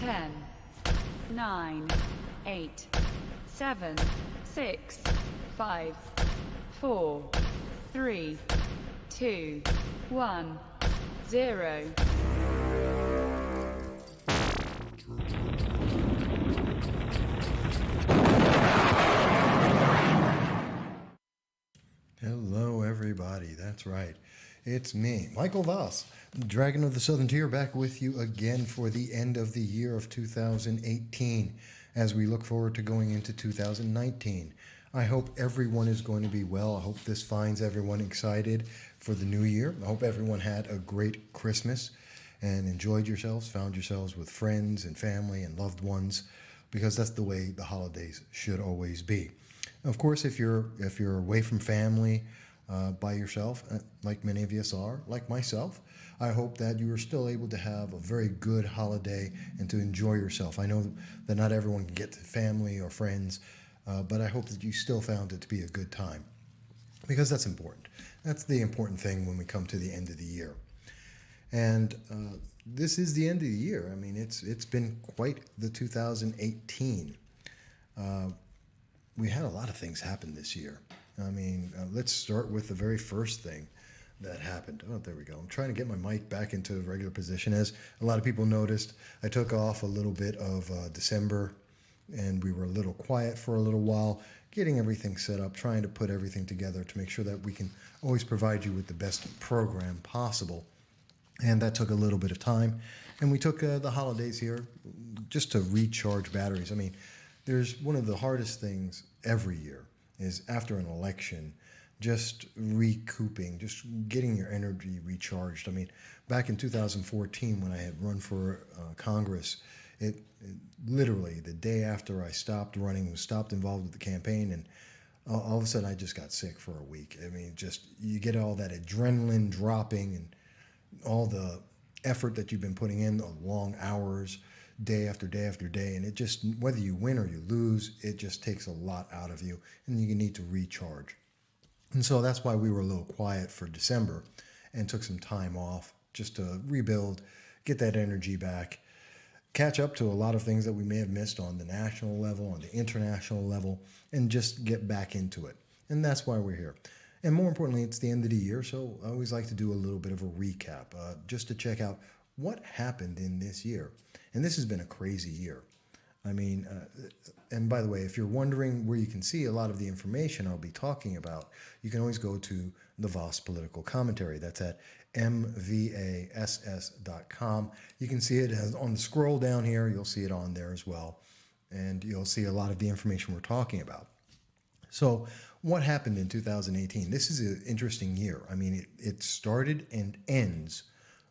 10, 9, 8, 7, 6, 5, 4, 3, 2, 1, 0. Hello, everybody. That's right. It's me, Michael Voss, Dragon of the Southern Tier, back with you again for the end of the year of 2018 as we look forward to going into 2019. I hope everyone is going to be well. I hope this finds everyone excited for the new year. I hope everyone had a great Christmas and enjoyed yourselves, found yourselves with friends and family and loved ones, because that's the way the holidays should always be. Of course, if you're away from family, by yourself, like many of us are, like myself, I hope that you are still able to have a very good holiday and to enjoy yourself. I know that not everyone can get to family or friends, but I hope that you still found it to be a good time, because that's important. That's the important thing when we come to the end of the year. And this is the end of the year. I mean, it's been quite the 2018. We had a lot of things happen this year. I mean, let's start with the very first thing that happened. Oh, there we go. I'm trying to get my mic back into a regular position. As a lot of people noticed, I took off a little bit of December, and we were a little quiet for a little while, getting everything set up, trying to put everything together to make sure that we can always provide you with the best program possible. And that took a little bit of time. And we took the holidays here just to recharge batteries. I mean, there's one of the hardest things every year is after an election, just recouping, just getting your energy recharged. I mean, back in 2014 when I had run for Congress, it literally the day after I stopped running, stopped involved with the campaign, and all of a sudden I just got sick for a week. I mean, just you get all that adrenaline dropping and all the effort that you've been putting in, the long hours, day after day after day, and it just, whether you win or you lose, it just takes a lot out of you, and you need to recharge. And so that's why we were a little quiet for December and took some time off just to rebuild, get that energy back, catch up to a lot of things that we may have missed on the national level, on the international level, and just get back into it. And that's why we're here. And more importantly, it's the end of the year, so I always like to do a little bit of a recap, just to check out what happened in this year. And this has been a crazy year. I mean, and by the way, if you're wondering where you can see a lot of the information I'll be talking about, you can always go to the Voss Political Commentary. That's at mvass.com. You can see it on the scroll down here. You'll see it on there as well. And you'll see a lot of the information we're talking about. So what happened in 2018? This is an interesting year. I mean, it started and ends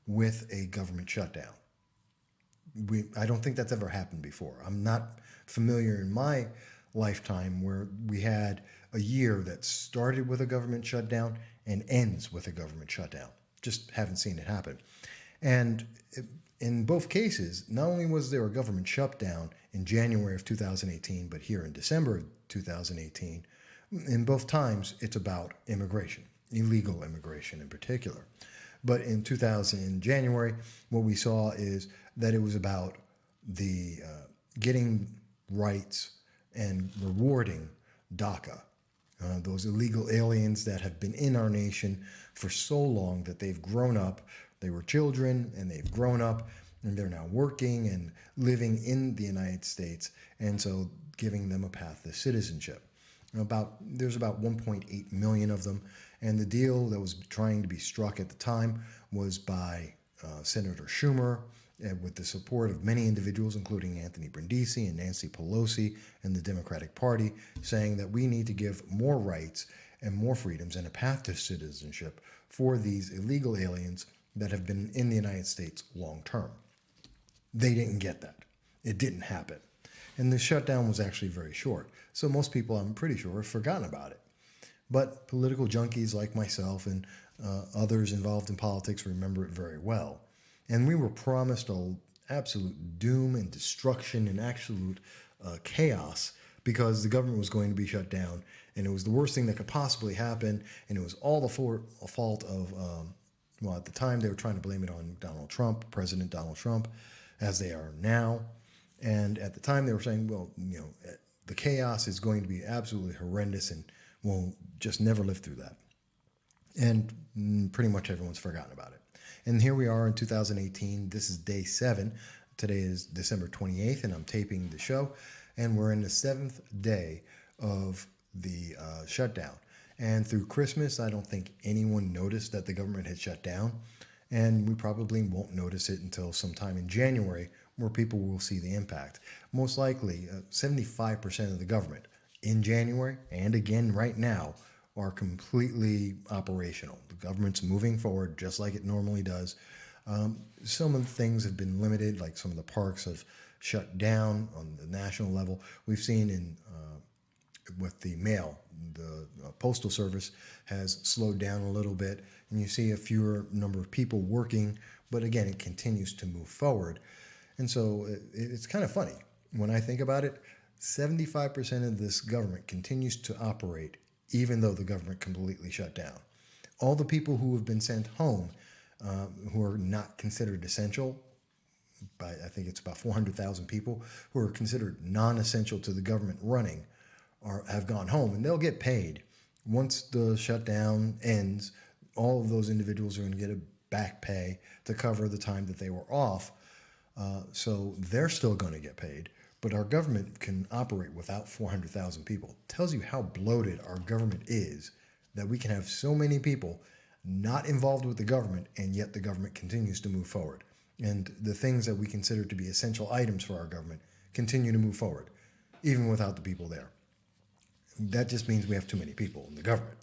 with a government shutdown. I don't think that's ever happened before. I'm not familiar in my lifetime where we had a year that started with a government shutdown and ends with a government shutdown. Just haven't seen it happen. And in both cases, not only was there a government shutdown in January of 2018, but here in December of 2018, in both times, it's about immigration, illegal immigration in particular. But in January, what we saw is that it was about the getting rights and rewarding DACA, those illegal aliens that have been in our nation for so long that they've grown up. They were children and they've grown up and they're now working and living in the United States, and so giving them a path to citizenship. There's about 1.8 million of them, and the deal that was trying to be struck at the time was by Senator Schumer, with the support of many individuals, including Anthony Brindisi and Nancy Pelosi and the Democratic Party, saying that we need to give more rights and more freedoms and a path to citizenship for these illegal aliens that have been in the United States long term. They didn't get that. It didn't happen. And the shutdown was actually very short. So most people, I'm pretty sure, have forgotten about it. But political junkies like myself and others involved in politics remember it very well. And we were promised absolute doom and destruction and absolute chaos because the government was going to be shut down. And it was the worst thing that could possibly happen. And it was all the fault of, at the time they were trying to blame it on Donald Trump, President Donald Trump, as they are now. And at the time, they were saying, well, the chaos is going to be absolutely horrendous and we'll just never live through that. And pretty much everyone's forgotten about it. And here we are in 2018. This is day 7. Today is December 28th, and I'm taping the show. And we're in the 7th day of the shutdown. And through Christmas, I don't think anyone noticed that the government had shut down. And we probably won't notice it until sometime in January, where people will see the impact. Most likely, 75% of the government in January and again right now are completely operational. The government's moving forward just like it normally does. Some of the things have been limited, like some of the parks have shut down on the national level. We've seen with the mail, the postal service has slowed down a little bit, and you see a fewer number of people working, but again, it continues to move forward. And so it's kind of funny. When I think about it, 75% of this government continues to operate even though the government completely shut down. All the people who have been sent home who are not considered essential, I think it's about 400,000 people who are considered non-essential to the government running, have gone home, and they'll get paid. Once the shutdown ends, all of those individuals are going to get a back pay to cover the time that they were off. So they're still going to get paid. But our government can operate without 400,000 people. It tells you how bloated our government is, that we can have so many people not involved with the government, and yet the government continues to move forward. And the things that we consider to be essential items for our government continue to move forward, even without the people there. That just means we have too many people in the government.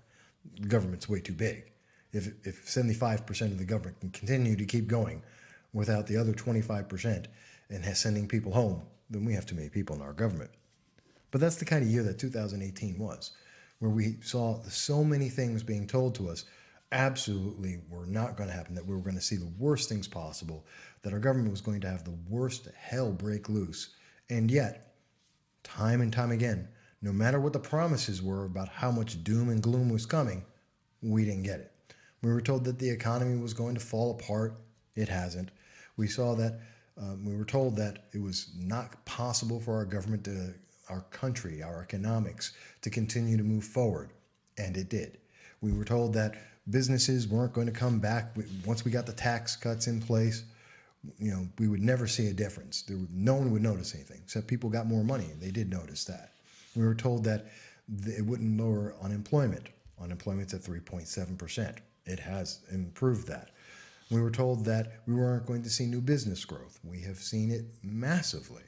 The government's way too big. If 75% of the government can continue to keep going without the other 25% and sending people home, then we have too many people in our government. But that's the kind of year that 2018 was, where we saw so many things being told to us absolutely were not going to happen, that we were going to see the worst things possible, that our government was going to have the worst hell break loose. And yet, time and time again, no matter what the promises were about how much doom and gloom was coming, we didn't get it. We were told that the economy was going to fall apart. It hasn't. We saw that we were told that it was not possible for our government, our country, our economics to continue to move forward, and it did. We were told that businesses weren't going to come back once we got the tax cuts in place. We would never see a difference. No one would notice anything, except people got more money, and they did notice that. We were told that it wouldn't lower unemployment. Unemployment's at 3.7%. It has improved that. We were told that we weren't going to see new business growth. We have seen it massively.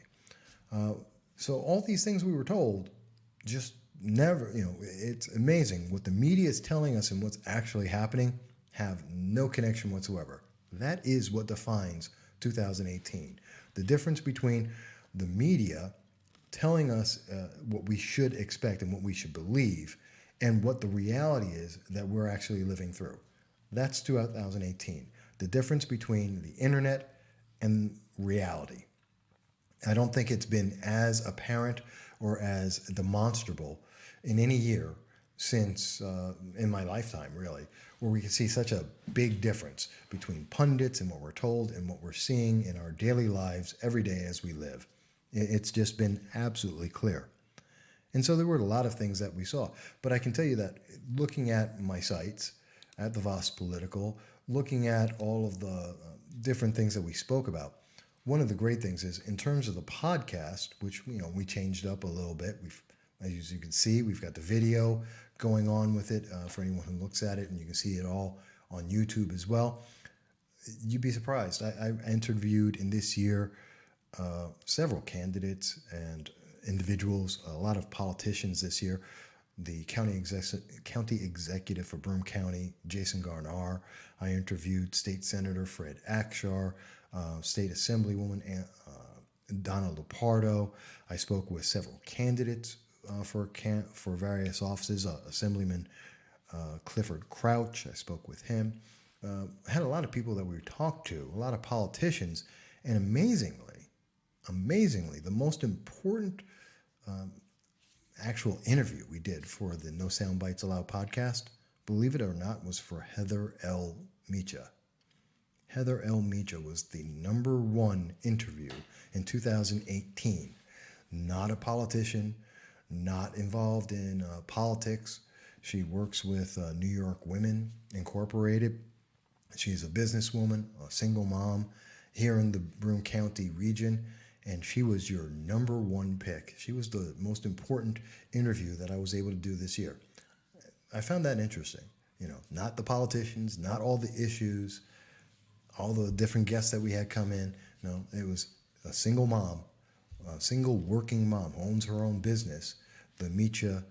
So all these things we were told just never, it's amazing. What the media is telling us and what's actually happening have no connection whatsoever. That is what defines 2018. The difference between the media telling us what we should expect and what we should believe, and what the reality is that we're actually living through. That's 2018. The difference between the internet and reality. I don't think it's been as apparent or as demonstrable in any year since in my lifetime, really, where we can see such a big difference between pundits and what we're told and what we're seeing in our daily lives every day as we live. It's just been absolutely clear. And so there were a lot of things that we saw. But I can tell you that looking at my sites, at the Voss Political, looking at all of the different things that we spoke about, one of the great things is in terms of the podcast, which we changed up a little bit. As you can see, we've got the video going on with it for anyone who looks at it, and you can see it all on YouTube as well. You'd be surprised. I interviewed in this year several candidates and individuals, a lot of politicians this year. The county executive for Broome County, Jason Garnar. I interviewed State Senator Fred Akshar, State Assemblywoman Donna Lupardo. I spoke with several candidates for various offices. Assemblyman Clifford Crouch, I spoke with him. Had a lot of people that we talked to, a lot of politicians, and amazingly, the most important actual interview we did for the No Soundbites Allowed podcast, believe it or not, was for Heather L. Mecha. Heather L. Mecha was the #1 interview in 2018. Not a politician, not involved in politics. She works with New York Women Incorporated. She's a businesswoman, a single mom here in the Broome County region, and she was your #1 pick. She was the most important interview that I was able to do this year. I found that interesting. Not the politicians, not all the issues, all the different guests that we had come in. No, it was a single mom, a single working mom who owns her own business, the Mecha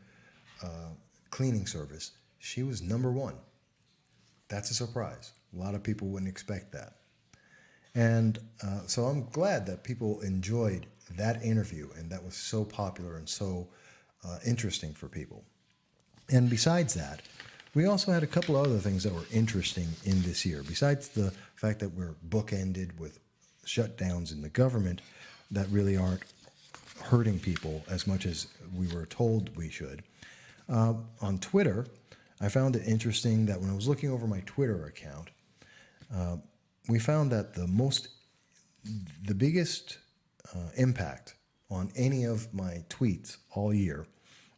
cleaning service. She was #1. That's a surprise. A lot of people wouldn't expect that. And so I'm glad that people enjoyed that interview, and that was so popular and so interesting for people. And besides that, we also had a couple of other things that were interesting in this year. Besides the fact that we're bookended with shutdowns in the government that really aren't hurting people as much as we were told we should. On Twitter, I found it interesting that when I was looking over my Twitter account, we found that the biggest impact on any of my tweets all year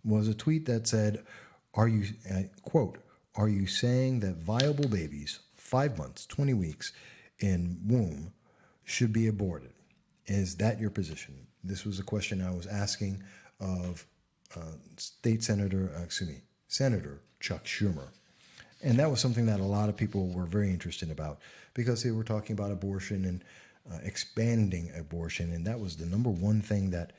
was a tweet that said, quote, "Are you saying that viable babies, 5 months, 20 weeks in womb, should be aborted? Is that your position?" This was a question I was asking of Senator Chuck Schumer. And that was something that a lot of people were very interested about, because they were talking about abortion and expanding abortion. And that was the #1 thing that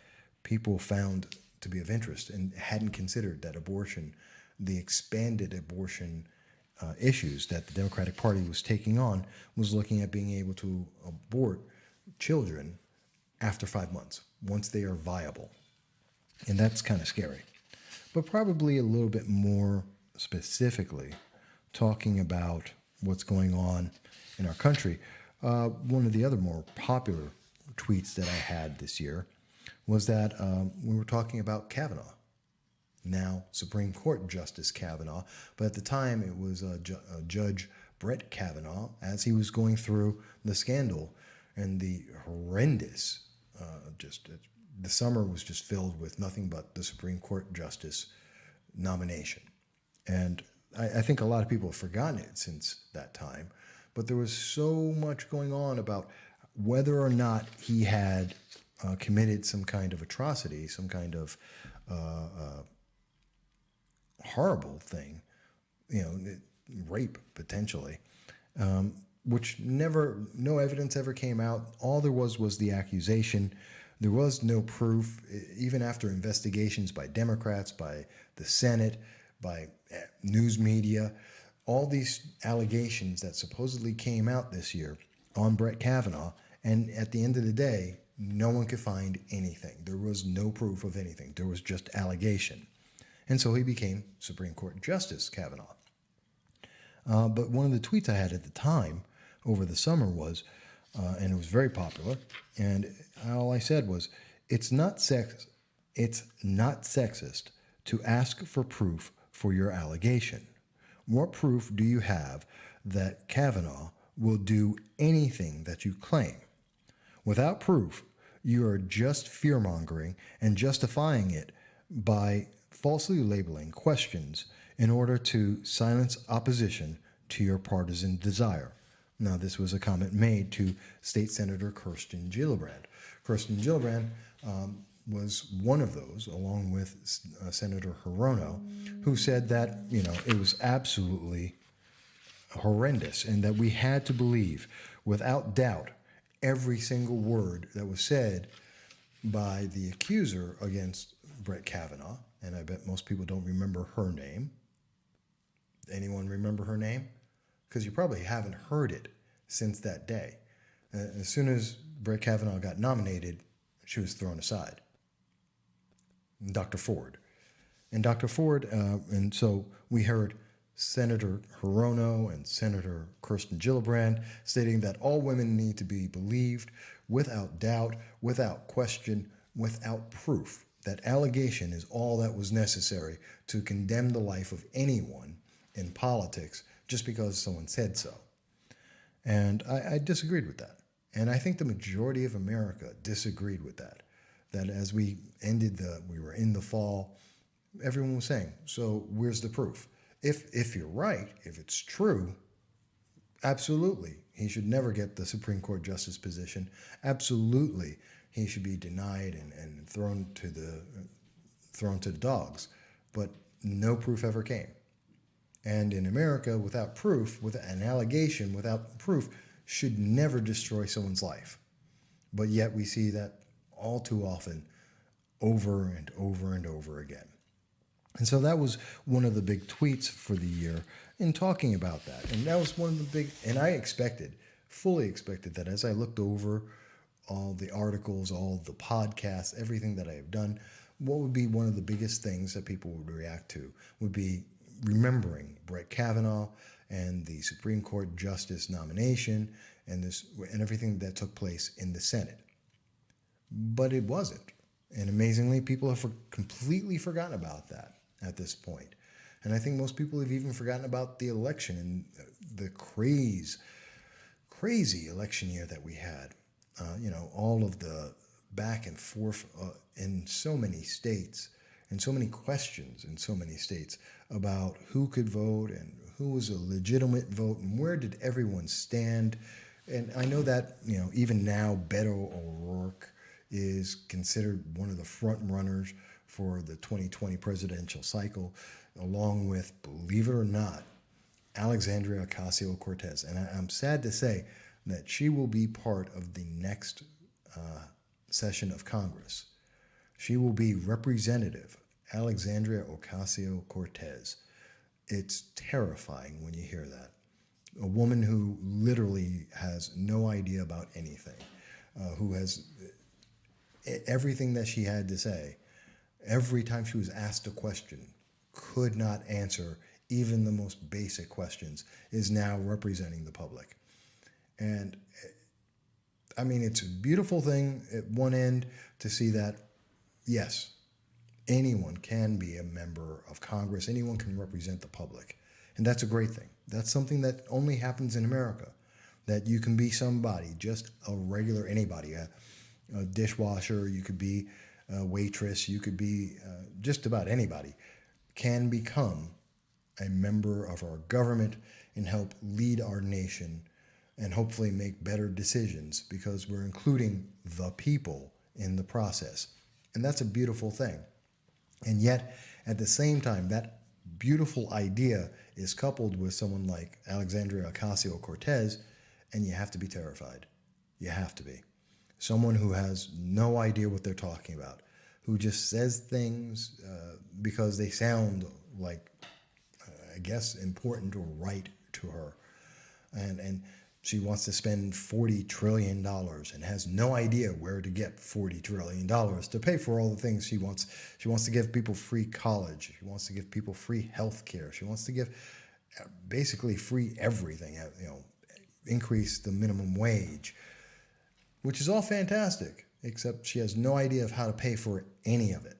people found to be of interest and hadn't considered, that abortion, the expanded abortion issues that the Democratic Party was taking on, was looking at being able to abort children after 5 months, once they are viable. And that's kind of scary. But probably a little bit more specifically, talking about what's going on in our country, one of the other more popular tweets that I had this year was that we were talking about Kavanaugh, now Supreme Court Justice Kavanaugh, but at the time it was Judge Brett Kavanaugh, as he was going through the scandal and the horrendous, the summer was just filled with nothing but the Supreme Court Justice nomination. And I think a lot of people have forgotten it since that time, but there was so much going on about whether or not he had committed some kind of atrocity, some kind of horrible thing, rape potentially, which no evidence ever came out. All there was the accusation. There was no proof, even after investigations by Democrats, by the Senate, by news media, all these allegations that supposedly came out this year on Brett Kavanaugh. And at the end of the day, no one could find anything. There was no proof of anything. There was just allegation. And so he became Supreme Court Justice Kavanaugh. But one of the tweets I had at the time over the summer was, and it was very popular, and all I said was, it's not sexist to ask for proof for your allegation. What proof do you have that Kavanaugh will do anything that you claim? Without proof, you are just fear-mongering and justifying it by falsely labeling questions in order to silence opposition to your partisan desire. Now, this was a comment made to State Senator Kirsten Gillibrand. Kirsten Gillibrand was one of those, along with Senator Hirono, who said that, it was absolutely horrendous and that we had to believe, without doubt, every single word that was said by the accuser against Brett Kavanaugh. And I bet most people don't remember her name. Anyone remember her name? Because you probably haven't heard it since that day. As soon as Brett Kavanaugh got nominated, she was thrown aside. Dr. Ford. And Dr. Ford, and so we heard Senator Hirono and Senator Kirsten Gillibrand stating that all women need to be believed without doubt, without question, without proof. That allegation is all that was necessary to condemn the life of anyone in politics just because someone said so. And I disagreed with that. And I think the majority of America disagreed with that. That as we we were in the fall, everyone was saying, so where's the proof? If you're right, if it's true, absolutely, he should never get the Supreme Court justice position. Absolutely, he should be denied and thrown to the dogs. But no proof ever came. And in America, without proof, with an allegation, without proof, should never destroy someone's life. But yet we see that all too often, over and over and over again. And so that was one of the big tweets for the year in talking about that. And that was one of the big, and I fully expected that as I looked over all the articles, all the podcasts, everything that I have done, what would be one of the biggest things that people would react to would be remembering Brett Kavanaugh and the Supreme Court justice nomination and everything that took place in the Senate. But it wasn't. And amazingly, people have completely forgotten about that at this point. And I think most people have even forgotten about the election and the crazy election year that we had. All of the back and forth in so many states and so many questions in so many states about who could vote and who was a legitimate vote and where did everyone stand. And I know that, even now Beto O'Rourke is considered one of the front runners for the 2020 presidential cycle, along with, believe it or not, Alexandria Ocasio-Cortez. And I'm sad to say that she will be part of the next session of Congress. She will be Representative Alexandria Ocasio-Cortez. It's terrifying when you hear that. A woman who literally has no idea about anything, who has everything that she had to say, every time she was asked a question, could not answer even the most basic questions, is now representing the public. And I mean, it's a beautiful thing at one end to see that, yes, anyone can be a member of Congress, anyone can represent the public. And that's a great thing. That's something that only happens in America, that you can be somebody, just a regular anybody, a dishwasher, you could be a waitress, you could be just about anybody, can become a member of our government and help lead our nation and hopefully make better decisions because we're including the people in the process. And that's a beautiful thing. And yet, at the same time, that beautiful idea is coupled with someone like Alexandria Ocasio-Cortez, and you have to be terrified. You have to be. Someone who has no idea what they're talking about, who just says things because they sound like, I guess, important or right to her. And she wants to spend $40 trillion and has no idea where to get $40 trillion to pay for all the things she wants. She wants to give people free college. She wants to give people free health care. She wants to give basically free everything, increase the minimum wage, which is all fantastic, except she has no idea of how to pay for any of it.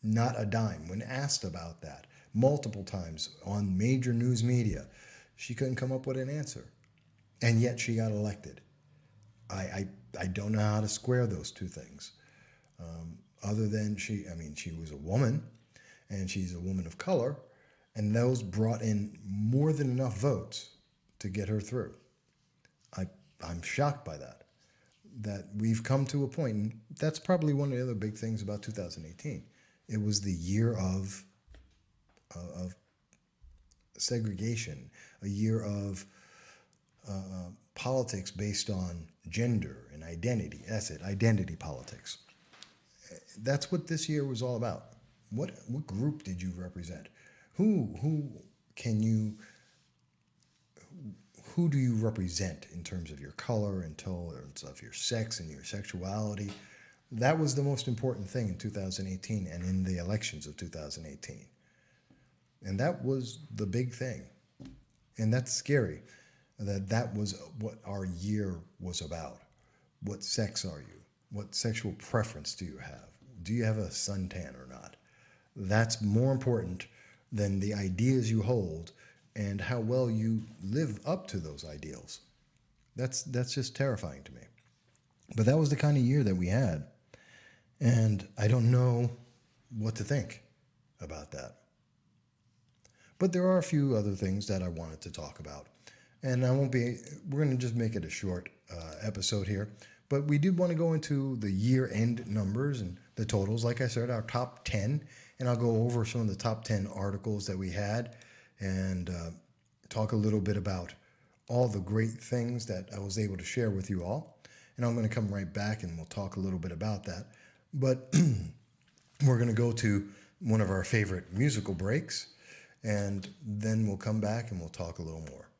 Not a dime. When asked about that multiple times on major news media, she couldn't come up with an answer. And yet she got elected. I don't know how to square those two things. Other than she was a woman, and she's a woman of color, and those brought in more than enough votes to get her through. I'm shocked by that we've come to a point, and that's probably one of the other big things about 2018. It was the year of segregation, a year of politics based on gender and identity. That's it, identity politics. That's what this year was all about. What group did you represent? Who do you represent in terms of your color, in terms of your sex and your sexuality? That was the most important thing in 2018 and in the elections of 2018. And that was the big thing. And that's scary. That was what our year was about. What sex are you? What sexual preference do you have? Do you have a suntan or not? That's more important than the ideas you hold and how well you live up to those ideals. That's just terrifying to me. But that was the kind of year that we had. And I don't know what to think about that. But there are a few other things that I wanted to talk about. And we're going to just make it a short episode here. But we did want to go into the year-end numbers and the totals. Like I said, our top 10. And I'll go over some of the top 10 articles that we had and talk a little bit about all the great things that I was able to share with you all. And I'm going to come right back and we'll talk a little bit about that. But we're going to go to one of our favorite musical breaks. And then we'll come back and we'll talk a little more.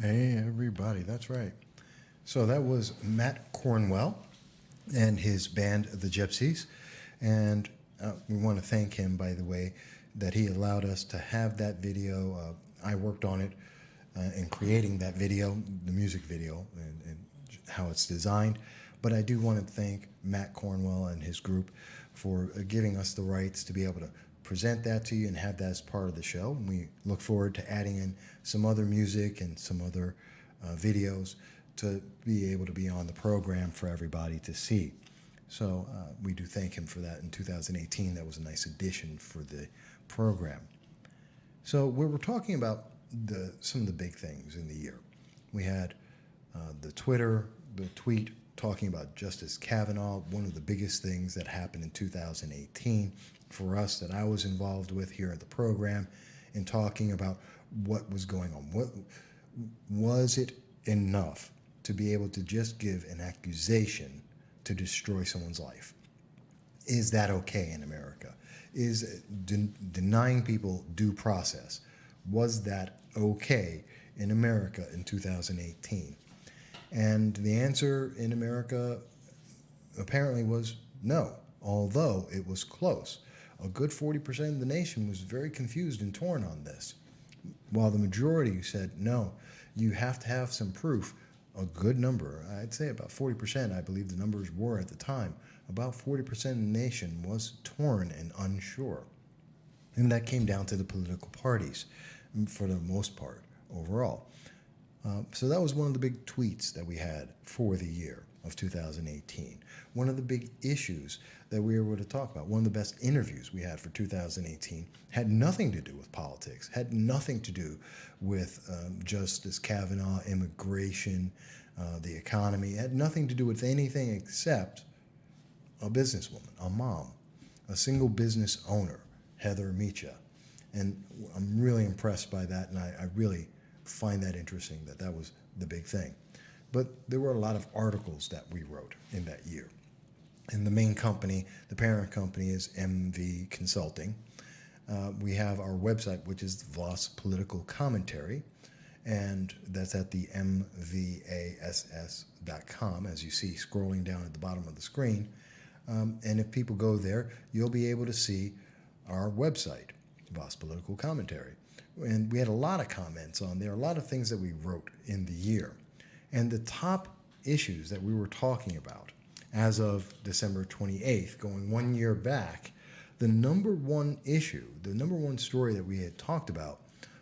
Hey, everybody, that's right. So that was Matt Cornwell and his band, The Gypsies. And we want to thank him, by the way, that he allowed us to have that video. I worked on it in creating that video, the music video, and how it's designed. But I do want to thank Matt Cornwell and his group for giving us the rights to be able to present that to you and have that as part of the show. And we look forward to adding in some other music and some other videos to be able to be on the program for everybody to see. So we do thank him for that in 2018. That was a nice addition for the program. So we were talking about some of the big things in the year. We had the tweet talking about Justice Kavanaugh, one of the biggest things that happened in 2018 for us that I was involved with here at the program, in talking about what was going on. What was it enough to be able to just give an accusation to destroy someone's life? Is that okay in America? Is denying people due process, was that okay in America in 2018? And the answer in America apparently was no, although it was close. A good 40% of the nation was very confused and torn on this, while the majority said no, you have to have some proof. A good number, I'd say about 40%, I believe the numbers were at the time, about 40% of the nation was torn and unsure. And that came down to the political parties for the most part overall. So that was one of the big tweets that we had for the year of 2018. One of the big issues that we were able to talk about, one of the best interviews we had for 2018, had nothing to do with politics, had nothing to do with Justice Kavanaugh, immigration, the economy. It had nothing to do with anything except a businesswoman, a mom, a single business owner, Heather Mecha. And I'm really impressed by that, and I really find that interesting that was the big thing. But there were a lot of articles that we wrote in that year. And the main company, the parent company, is MV Consulting. We have our website, which is Voss Political Commentary, and that's at the mvass.com, as you see scrolling down at the bottom of the screen. And if people go there, you'll be able to see our website, Voss Political Commentary. And we had a lot of comments on there, a lot of things that we wrote in the year. And the top issues that we were talking about as of December 28th, going 1 year back, the number one issue, the number one story that we had talked about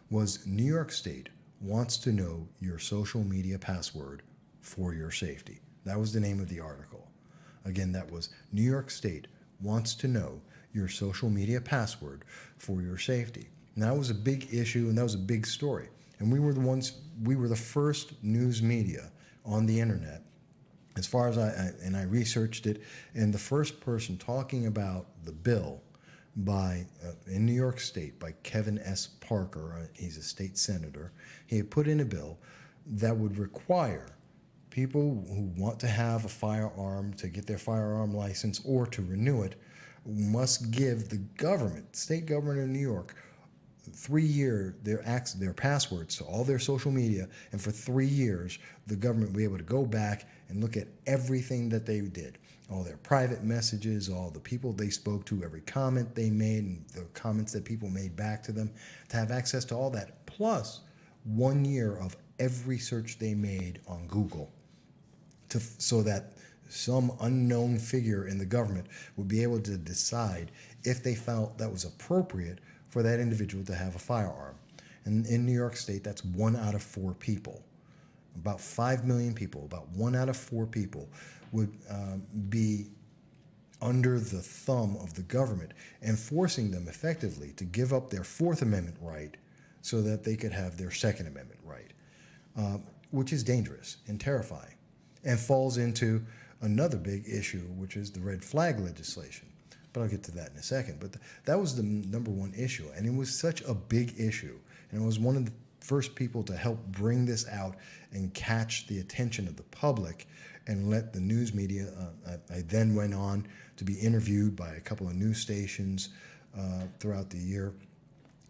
was New York State wants to know your social media password for your safety. That was the name of the article. Again, that was New York State wants to know your social media password for your safety. And that was a big issue, and that was a big story. And we were the first news media on the internet, as far as I researched it, and the first person talking about the bill by in New York State by Kevin S. Parker. He's a state senator. He had put in a bill that would require people who want to have a firearm, to get their firearm license or to renew it, must give the government, state government of New York, 3 year their passwords to all their social media, and for 3 years the government will be able to go back and look at everything that they did, all their private messages, all the people they spoke to, every comment they made, and the comments that people made back to them, to have access to all that, plus 1 year of every search they made on Google, so that some unknown figure in the government would be able to decide if they felt that was appropriate for that individual to have a firearm. And in New York State, that's 1 out of 4 people. About 5 million people, about 1 out of 4 people would be under the thumb of the government and forcing them effectively to give up their Fourth Amendment right so that they could have their Second Amendment right, which is dangerous and terrifying, and falls into another big issue, which is the red flag legislation. But I'll get to that in a second. But that was the number one issue, and it was such a big issue. And I was one of the first people to help bring this out and catch the attention of the public and let the news media. I then went on to be interviewed by a couple of news stations throughout the year,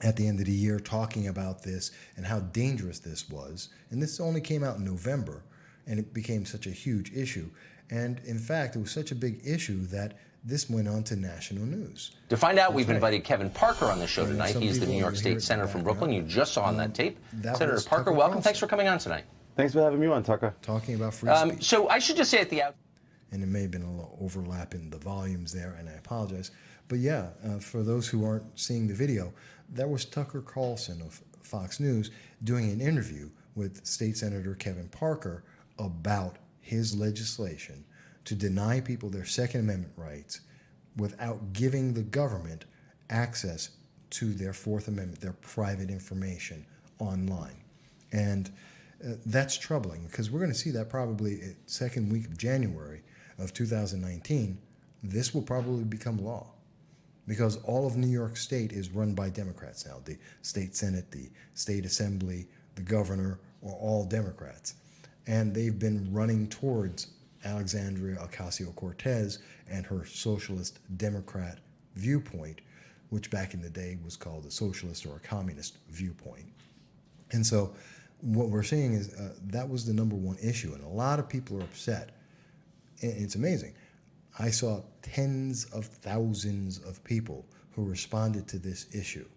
at the end of the year, talking about this and how dangerous this was. And this only came out in November, and it became such a huge issue. And in fact, it was such a big issue that this went on to national news. To find out, we've invited Kevin Parker on the show tonight. He's the New York State Senator from Brooklyn. You just saw on that tape. Senator Parker, welcome. Thanks for coming on tonight. Thanks for having me on, Tucker. Talking about free speech. So I should just say at the outset, and it may have been a little overlap in the volumes there, and I apologize. But yeah, for those who aren't seeing the video, that was Tucker Carlson of Fox News doing an interview with State Senator Kevin Parker about his legislation to deny people their Second Amendment rights without giving the government access to their Fourth Amendment, their private information online. And that's troubling, because we're going to see that probably second week of January of 2019. This will probably become law, because all of New York State is run by Democrats now. The state Senate, the state assembly, the governor are all Democrats. And they've been running towards Alexandria Ocasio-Cortez and her socialist Democrat viewpoint, which back in the day was called a socialist or a communist viewpoint. And so what we're seeing is that was the number one issue, and a lot of people are upset. And it's amazing. I saw tens of thousands of people who responded to this issue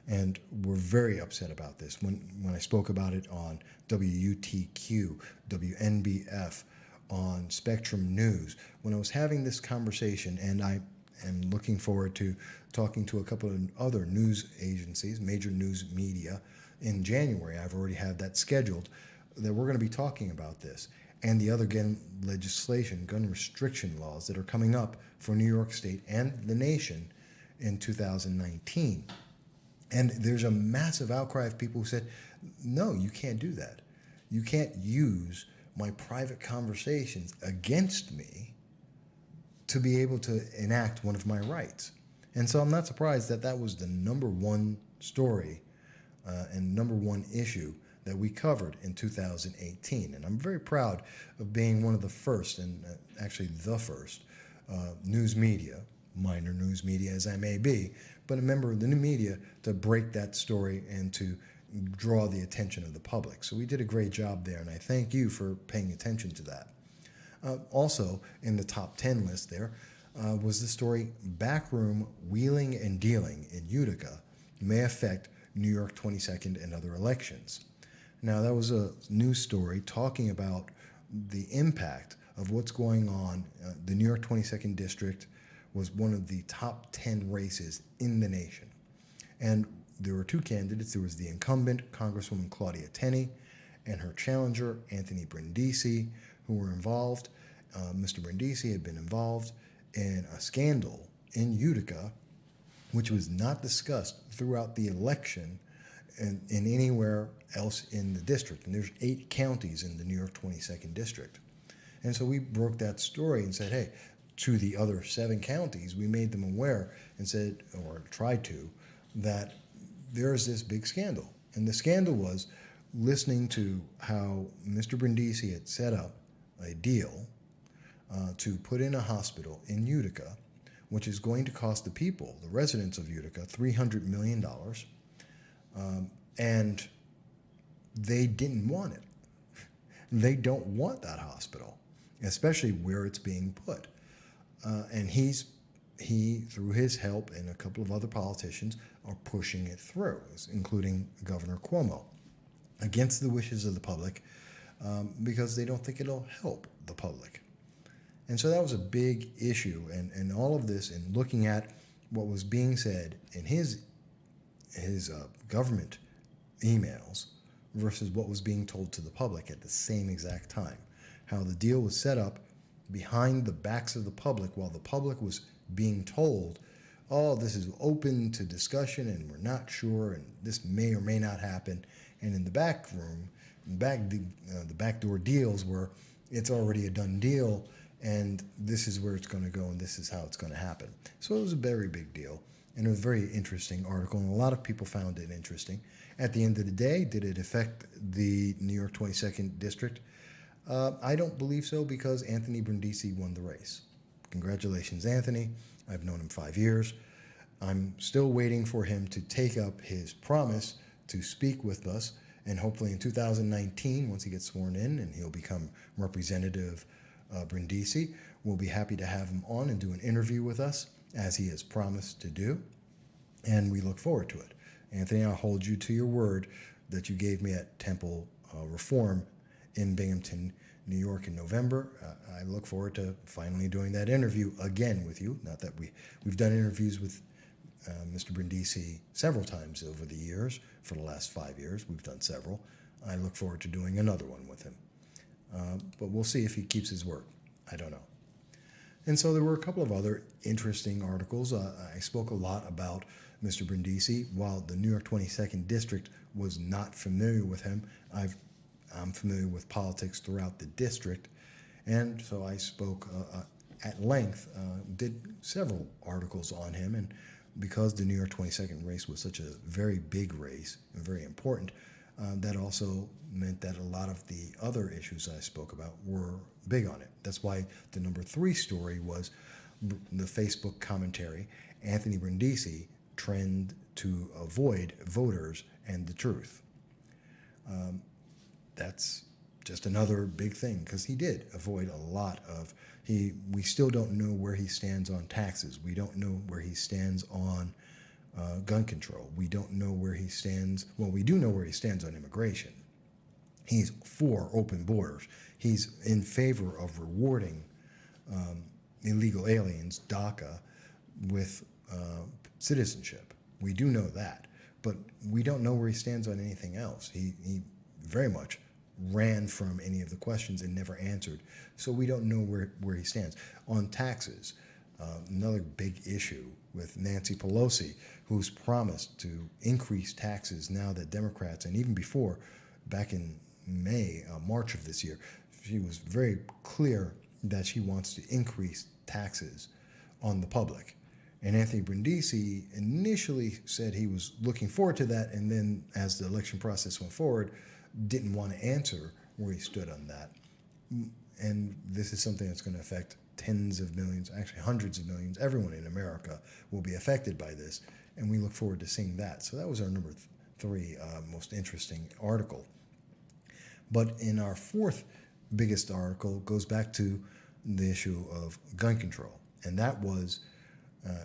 and were very upset about this. When I spoke about it on WUTQ, WNBF, on Spectrum News, when I was having this conversation, and I am looking forward to talking to a couple of other news agencies, major news media, in January. I've already had that scheduled, that we're going to be talking about this and the other gun legislation, gun restriction laws that are coming up for New York State and the nation in 2019. And there's a massive outcry of people who said, no, you can't do that. You can't use my private conversations against me to be able to enact one of my rights. And so I'm not surprised that that was the number one story and number one issue that we covered in 2018. And I'm very proud of being one of the first, and actually the first, news media, minor news media as I may be, but a member of the new media to break that story and to draw the attention of the public. So we did a great job there, and I thank you for paying attention to that. Also, in the top 10 list there was the story, Backroom Wheeling and Dealing in Utica May Affect New York 22nd and Other Elections. Now, that was a news story talking about the impact of what's going on. The New York 22nd District was one of the top 10 races in the nation. And there were two candidates. There was the incumbent, Congresswoman Claudia Tenney, and her challenger, Anthony Brindisi, who were involved. Mr. Brindisi had been involved in a scandal in Utica, which was not discussed throughout the election in anywhere else in the district. And there's 8 counties in the New York 22nd District. And so we broke that story and said, hey, to the other 7 counties, we made them aware and said, or tried to, that there's this big scandal. And the scandal was listening to how Mr. Brindisi had set up a deal to put in a hospital in Utica, which is going to cost the people, the residents of Utica, $300 million, And they didn't want it. They don't want that hospital, especially where it's being put. And he, through his help and a couple of other politicians, are pushing it through, including Governor Cuomo, against the wishes of the public, because they don't think it'll help the public. And so that was a big issue. And all of this, and looking at what was being said in his government emails versus what was being told to the public at the same exact time. How the deal was set up behind the backs of the public while the public was being told, oh, this is open to discussion and we're not sure and this may or may not happen. And in the back room, the backdoor deals where it's already a done deal and this is where it's going to go and this is how it's going to happen. So it was a very big deal. And it was a very interesting article, and a lot of people found it interesting. At the end of the day, did it affect the New York 22nd District? I don't believe so, because Anthony Brindisi won the race. Congratulations, Anthony. I've known him 5 years. I'm still waiting for him to take up his promise to speak with us, and hopefully in 2019, once he gets sworn in and he'll become Representative Brindisi, we'll be happy to have him on and do an interview with us, as he has promised to do, and we look forward to it. Anthony, I'll hold you to your word that you gave me at Temple Reform in Binghamton, New York in November. I look forward to finally doing that interview again with you. Not that we've done interviews with Mr. Brindisi several times over the years. For the last 5 years, we've done several. I look forward to doing another one with him. But we'll see if he keeps his word. I don't know. And so there were a couple of other interesting articles. I spoke a lot about Mr. Brindisi. While the New York 22nd District was not familiar with him, I'm familiar with politics throughout the district. And so I spoke at length, did several articles on him. And because the New York 22nd race was such a very big race and very important, that also meant that a lot of the other issues I spoke about were big on it. That's why the number 3 story was the Facebook commentary, Anthony Brindisi, trend to avoid voters and the truth. That's just another big thing, because he did avoid a lot of, we still don't know where he stands on taxes. We don't know where he stands on gun control. We don't know where he stands. Well, we do know where he stands on immigration. He's for open borders. He's in favor of rewarding illegal aliens, DACA, with citizenship. We do know that, but we don't know where he stands on anything else. He very much ran from any of the questions and never answered. So we don't know where he stands. On taxes, another big issue with Nancy Pelosi, who's promised to increase taxes now that Democrats, and even before, back in March of this year, she was very clear that she wants to increase taxes on the public. And Anthony Brindisi initially said he was looking forward to that, and then as the election process went forward, didn't want to answer where he stood on that. And this is something that's going to affect tens of millions, actually hundreds of millions. Everyone in America will be affected by this, and we look forward to seeing that. So that was our number 3 most interesting article. But in our 4th biggest article goes back to the issue of gun control. And that was,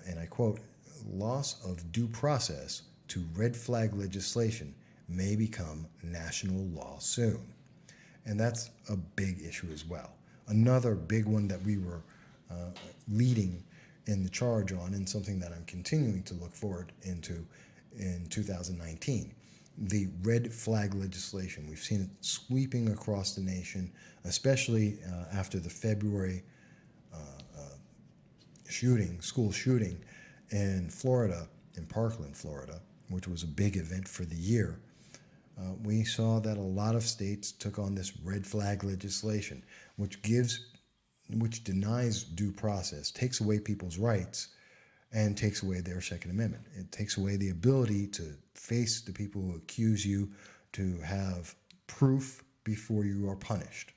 and I quote, loss of due process to red flag legislation may become national law soon. And that's a big issue as well. Another big one that we were leading in the charge on, and something that I'm continuing to look forward into in 2019. The red flag legislation. We've seen it sweeping across the nation, especially after the February school shooting in Florida, in Parkland, Florida, which was a big event for the year. We saw that a lot of states took on this red flag legislation, which denies due process, takes away people's rights, and takes away their Second Amendment. It takes away the ability to face the people who accuse you, to have proof before you are punished.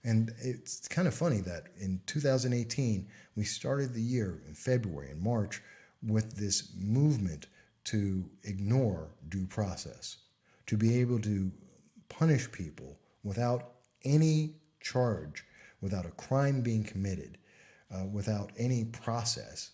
And it's kind of funny that in 2018, we started the year in February and March with this movement to ignore due process, to be able to punish people without any charge, without a crime being committed, without any process,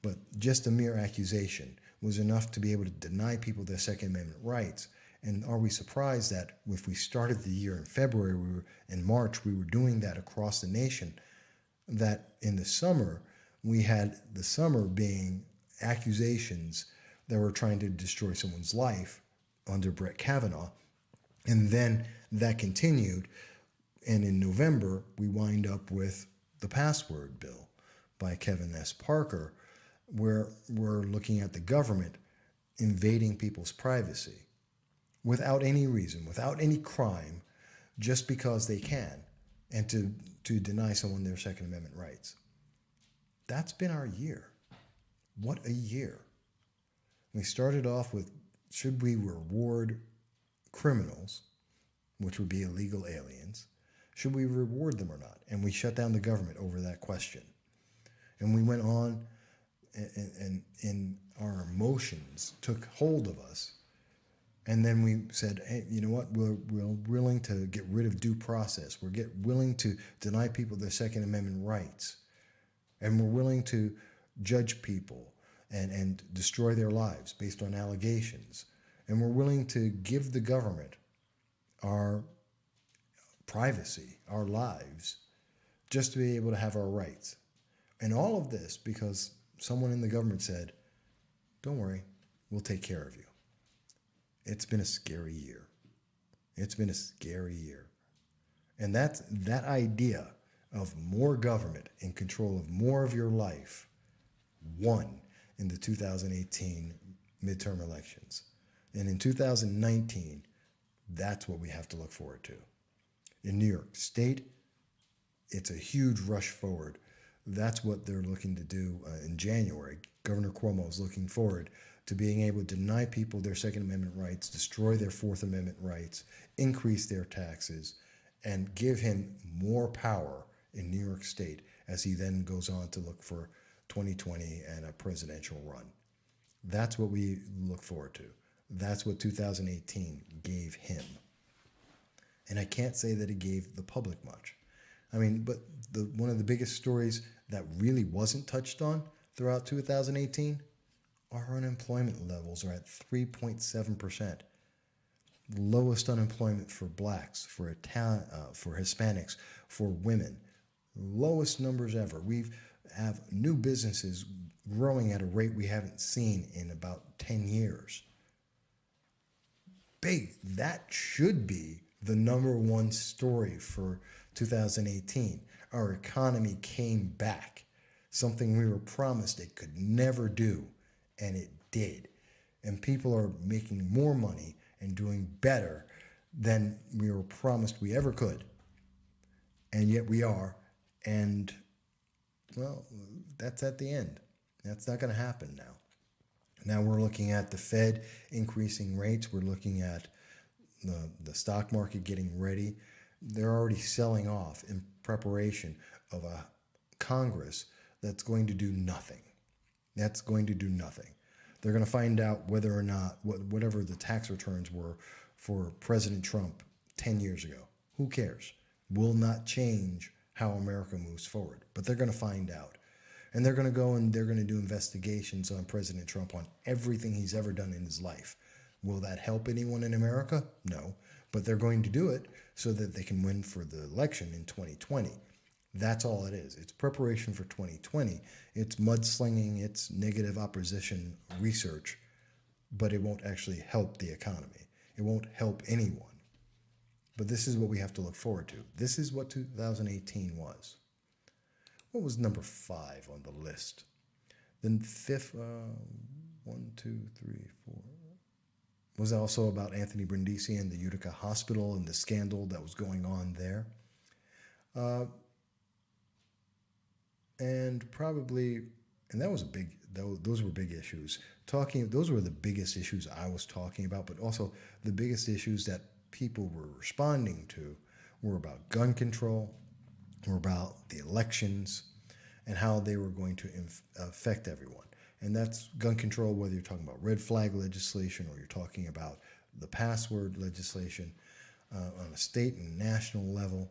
but just a mere accusation was enough to be able to deny people their Second Amendment rights. And are we surprised that if we started the year in February, in March, we were doing that across the nation, that in the summer, we had the summer being accusations that were trying to destroy someone's life under Brett Kavanaugh. And then that continued. And in November, we wind up with the password bill by Kevin S. Parker, where we're looking at the government invading people's privacy without any reason, without any crime, just because they can, and to deny someone their Second Amendment rights. That's been our year. What a year. We started off with, should we reward criminals, which would be illegal aliens? Should we reward them or not? And we shut down the government over that question. And we went on, and our emotions took hold of us. And then we said, hey, you know what? We're willing to get rid of due process. We're willing to deny people their Second Amendment rights. And we're willing to judge people and destroy their lives based on allegations. And we're willing to give the government our privacy, our lives, just to be able to have our rights. And all of this because someone in the government said, don't worry, we'll take care of you. It's been a scary year. It's been a scary year. And that idea of more government in control of more of your life won in the 2018 midterm elections. And in 2019, that's what we have to look forward to. In New York State, it's a huge rush forward. That's what they're looking to do in January. Governor Cuomo is looking forward to being able to deny people their Second Amendment rights, destroy their Fourth Amendment rights, increase their taxes, and give him more power in New York State as he then goes on to look for 2020 and a presidential run. That's what we look forward to. That's what 2018 gave him. And I can't say that it gave the public much. I mean, but one of the biggest stories that really wasn't touched on throughout 2018, our unemployment levels are at 3.7%. Lowest unemployment for blacks, for Hispanics, for women. Lowest numbers ever. We have new businesses growing at a rate we haven't seen in about 10 years. Big. That should be the number one story for 2018. Our economy came back, something we were promised it could never do, and it did. And people are making more money and doing better than we were promised we ever could. And yet we are. And, well, that's at the end. That's not going to happen now. Now we're looking at the Fed increasing rates. We're looking at the stock market getting ready. They're already selling off in preparation of a Congress that's going to do nothing. That's going to do nothing. They're going to find out whether or not, whatever the tax returns were for President Trump 10 years ago. Who cares? Will not change how America moves forward. But they're going to find out. And they're going to go and they're going to do investigations on President Trump on everything he's ever done in his life. Will that help anyone in America? No. But they're going to do it so that they can win for the election in 2020. That's all it is. It's preparation for 2020. It's mudslinging. It's negative opposition research. But it won't actually help the economy. It won't help anyone. But this is what we have to look forward to. This is what 2018 was. What was number 5 on the list? Then fifth, 1, 2, 3, 4. Was also about Anthony Brindisi and the Utica Hospital and the scandal that was going on there. And that was those were big issues. Those were the biggest issues I was talking about, but also the biggest issues that people were responding to were about gun control, were about the elections, and how they were going to affect everyone. And that's gun control, whether you're talking about red flag legislation or you're talking about the password legislation on a state and national level.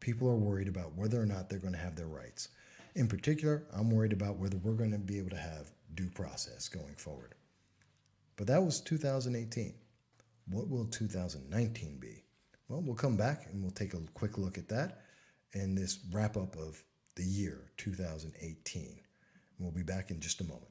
People are worried about whether or not they're going to have their rights. In particular, I'm worried about whether we're going to be able to have due process going forward. But that was 2018. What will 2019 be? Well, we'll come back and we'll take a quick look at that in this wrap-up of the year 2018. We'll be back in just a moment.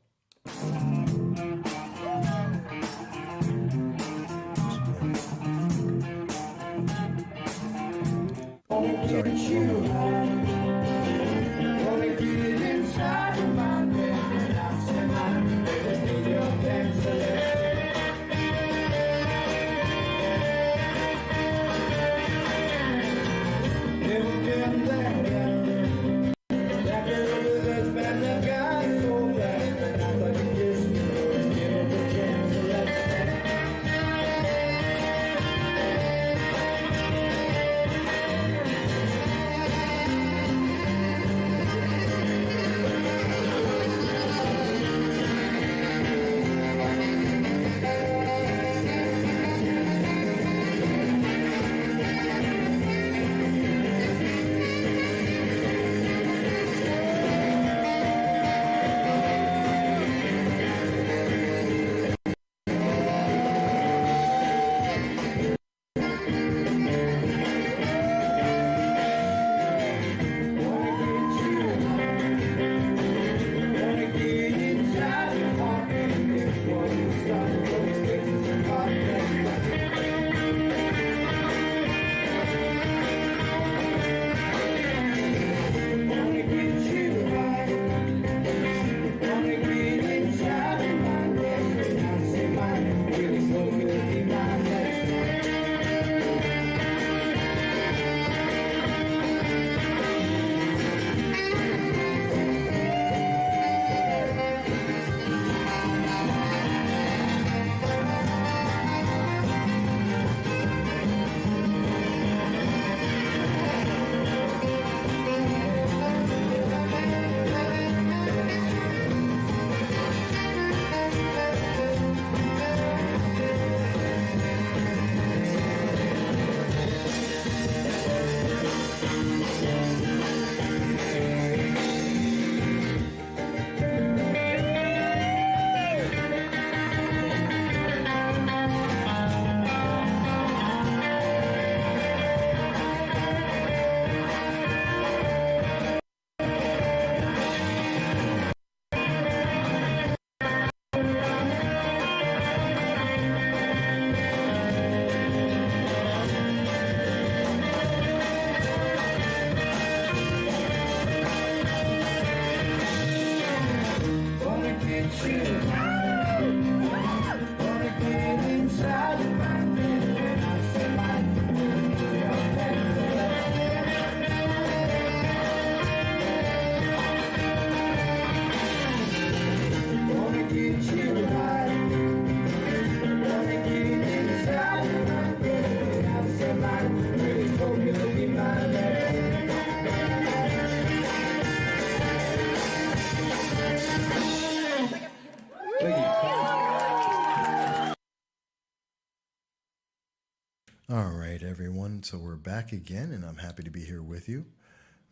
All right, everyone. So we're back again, and I'm happy to be here with you.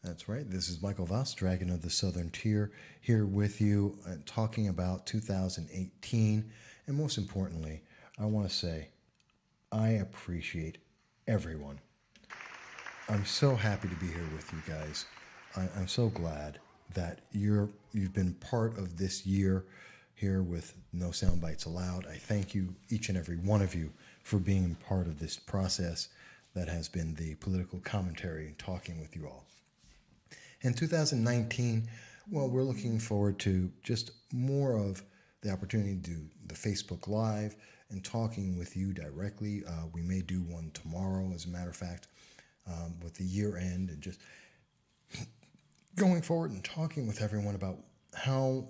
That's right. This is Michael Voss, Dragon of the Southern Tier, here with you talking about 2018. And most importantly, I want to say I appreciate everyone. I'm so happy to be here with you guys. I'm so glad that you've been part of this year here with No Soundbites Allowed. I thank you, each and every one of you, for being part of this process that has been the political commentary and talking with you all. In 2019, well, we're looking forward to just more of the opportunity to do the Facebook Live and talking with you directly. We may do one tomorrow, as a matter of fact, with the year end, and just going forward and talking with everyone about how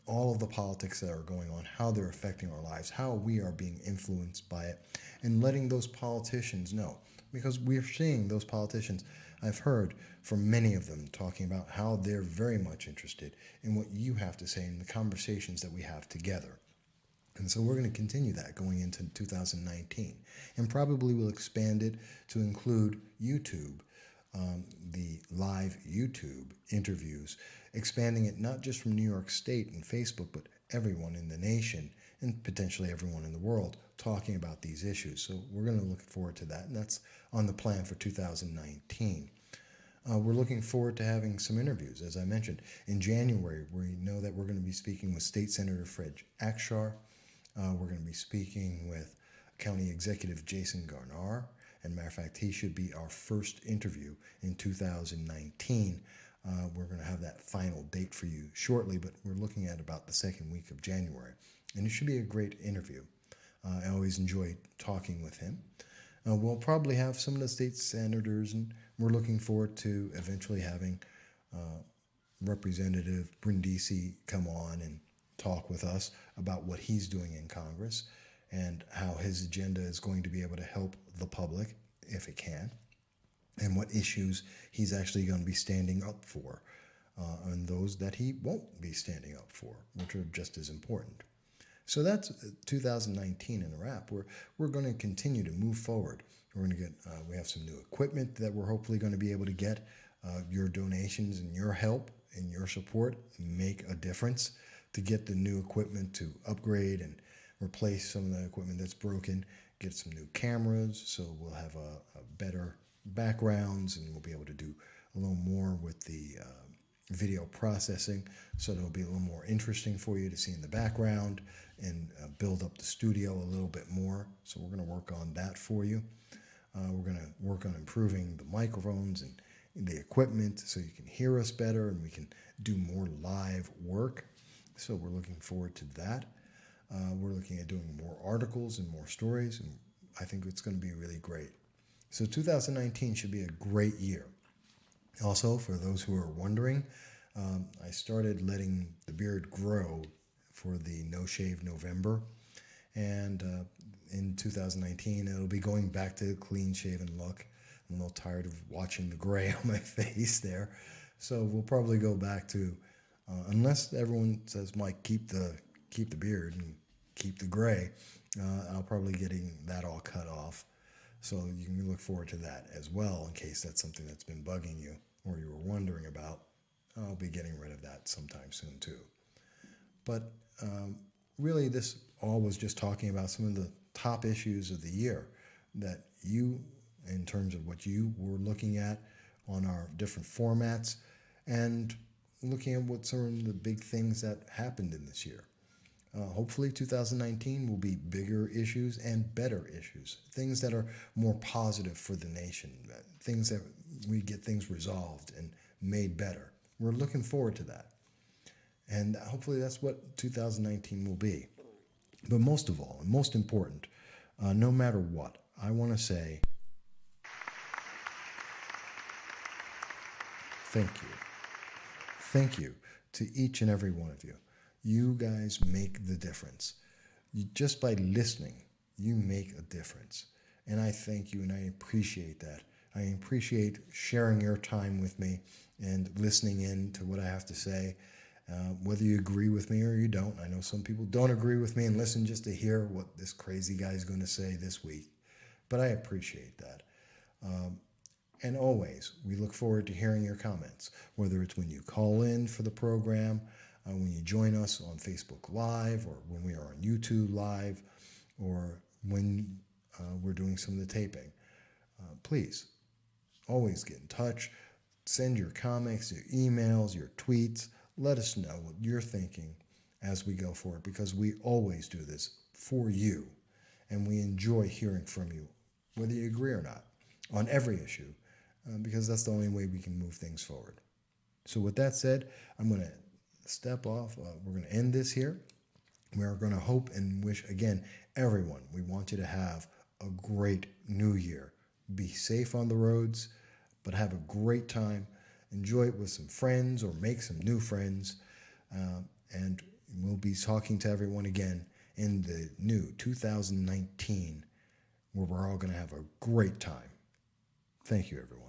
all of the politics that are going on, how they're affecting our lives, how we are being influenced by it, and letting those politicians know. Because we're seeing those politicians I've heard from many of them talking about how they're very much interested in what you have to say in the conversations that we have together. And so we're going to continue that going into 2019. And probably we'll expand it to include YouTube, the live YouTube interviews, expanding it not just from New York State and Facebook, but everyone in the nation and potentially everyone in the world talking about these issues. So we're going to look forward to that, and that's on the plan for 2019. We're looking forward to having some interviews, as I mentioned. In January, we know that we're going to be speaking with State Senator Fred Akshar. We're going to be speaking with County Executive Jason Garnar. And matter of fact, he should be our first interview in 2019. We're going to have that final date for you shortly, but we're looking at about the second week of January. And it should be a great interview. I always enjoy talking with him. We'll probably have some of the state senators, and we're looking forward to eventually having Representative Brindisi come on and talk with us about what he's doing in Congress and how his agenda is going to be able to help the public, if it can, and what issues he's actually going to be standing up for, and those that he won't be standing up for, which are just as important. So that's 2019 in a wrap. We're going to continue to move forward. We're going to get, we have some new equipment that we're hopefully going to be able to get. Your donations and your help and your support make a difference to get the new equipment to upgrade and replace some of the equipment that's broken, get some new cameras so we'll have a better backgrounds, and we'll be able to do a little more with the video processing, so it'll be a little more interesting for you to see in the background and build up the studio a little bit more. So we're going to work on that for you. We're going to work on improving the microphones and the equipment so you can hear us better and we can do more live work. So we're looking forward to that. We're looking at doing more articles and more stories, and I think it's going to be really great. So 2019 should be a great year. Also, for those who are wondering, I started letting the beard grow for the No Shave November, and in 2019 it'll be going back to clean shaven look. I'm a little tired of watching the gray on my face there, so we'll probably go back to, unless everyone says, Mike, keep the beard and keep the gray, I'll probably getting that all cut off. So you can look forward to that as well, in case that's something that's been bugging you or you were wondering about. I'll be getting rid of that sometime soon too. But really, this all was just talking about some of the top issues of the year that you, in terms of what you were looking at on our different formats, and looking at what some of the big things that happened in this year. Hopefully 2019 will be bigger issues and better issues, things that are more positive for the nation, things that we get things resolved and made better. We're looking forward to that. And hopefully that's what 2019 will be. But most of all, and most important, no matter what, I want to say thank you. Thank you to each and every one of you. You guys make the difference. Just by listening, you make a difference. And I thank you, and I appreciate that. I appreciate sharing your time with me and listening in to what I have to say, whether you agree with me or you don't. I know some people don't agree with me and listen just to hear what this crazy guy is going to say this week, but I appreciate that. And always, we look forward to hearing your comments, whether it's when you call in for the program, when you join us on Facebook Live, or when we are on YouTube Live, or when we're doing some of the taping. Please, always get in touch. Send your comments, your emails, your tweets. Let us know what you're thinking as we go forward, because we always do this for you, and we enjoy hearing from you, whether you agree or not, on every issue, because that's the only way we can move things forward. So with that said, I'm going to step off. We're going to end this here. We're going to hope and wish, again, everyone, we want you to have a great new year. Be safe on the roads, but have a great time. Enjoy it with some friends or make some new friends. And we'll be talking to everyone again in the new 2019, where we're all going to have a great time. Thank you, everyone.